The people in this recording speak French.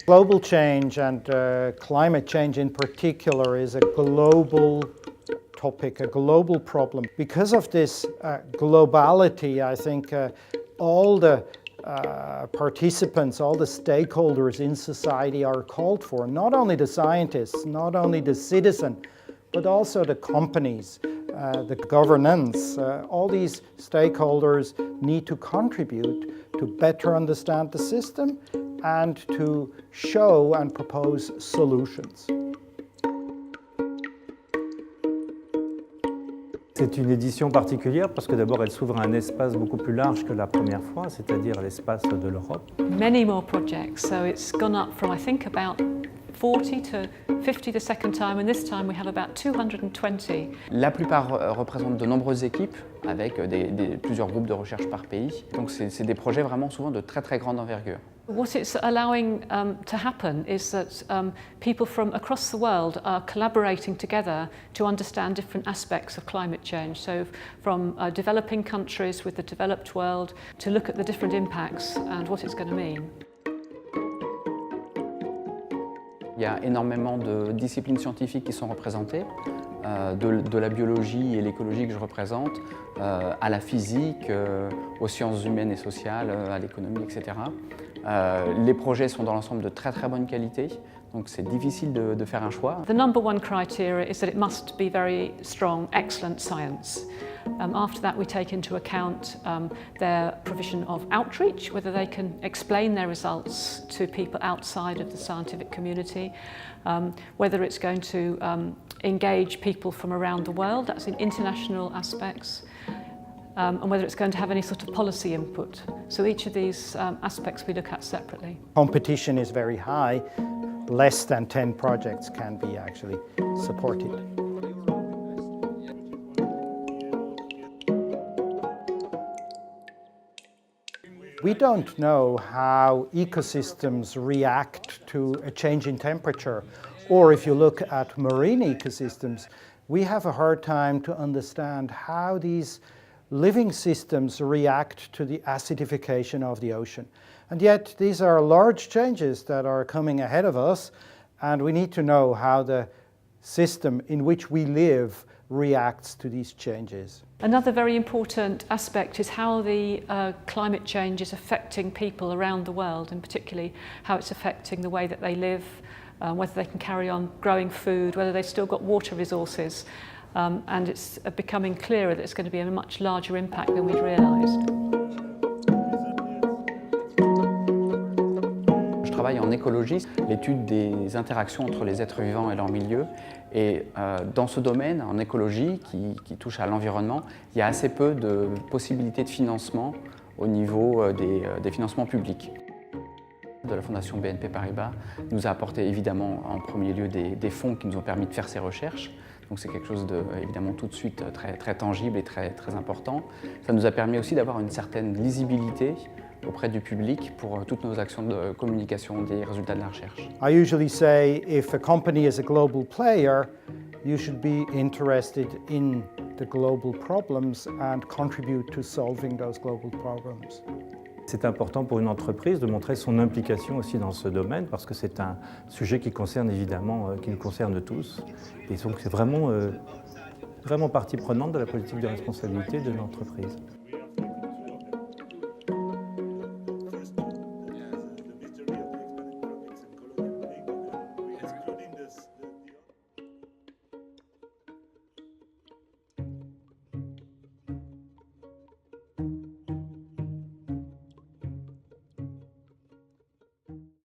Global change and climate change in particular is a global topic, a global problem. Because of this globality, I think all the participants, all the stakeholders in society are called for, not only the scientists, not only the citizen, but also the companies, the governance. All these stakeholders need to contribute to better understand the system and to show and propose solutions. C'est une édition particulière parce que d'abord elle s'ouvre à un espace beaucoup plus large que la première fois, c'est-à-dire l'espace de l'Europe. Many more projects, so it's gone up from I think about 40 to 50 the second time, and this time we have about 220. La plupart représentent de nombreuses équipes avec plusieurs groupes de recherche par pays. Donc c'est des projets vraiment souvent de très très grande envergure. What it's allowing to happen is that people from across the world are collaborating together to understand different aspects of climate change. So from developing countries with the developed world to look at the different impacts and what it's going to mean. Il y a énormément de disciplines scientifiques qui sont représentées, de la biologie et l'écologie que je représente, à la physique, aux sciences humaines et sociales, à l'économie, etc. Les projets sont dans l'ensemble de très très bonne qualité, donc c'est difficile de faire un choix. The number one criteria is that it must be very strong, excellent science. After that we take into account their provision of outreach, whether they can explain their results to people outside of the scientific community, whether it's going to engage people from around the world, that's in international aspects, and whether it's going to have any sort of policy input. So each of these aspects we look at separately. Competition is very high. Less than 10 projects can be actually supported. We don't know how ecosystems react to a change in temperature, or if you look at marine ecosystems, we have a hard time to understand how these living systems react to the acidification of the ocean. And yet these are large changes that are coming ahead of us, and we need to know how the system in which we live reacts to these changes. Another very important aspect is how the climate change is affecting people around the world, and particularly how it's affecting the way that they live, whether they can carry on growing food, whether they've still got water resources. And it's becoming clearer that it's going to be a much larger impact than we'd realised. Je travaille en écologie, l'étude des interactions entre les êtres vivants et leur milieu. Et dans ce domaine, en écologie, qui touche à l'environnement, il y a assez peu de possibilités de financement au niveau des financements publics. De la Fondation BNP Paribas nous a apporté évidemment en premier lieu des fonds qui nous ont permis de faire ces recherches. Donc c'est quelque chose de évidemment tout de suite très tangible et très important. Ça nous a permis aussi d'avoir une certaine lisibilité auprès du public pour toutes nos actions de communication des résultats de la recherche. I usually say if a company is a global player, you should be interested in the global problems and contribute to solving those global problems. C'est important pour une entreprise de montrer son implication aussi dans ce domaine parce que c'est un sujet qui concerne évidemment, qui nous concerne tous. Et donc c'est vraiment partie prenante de la politique de responsabilité de l'entreprise.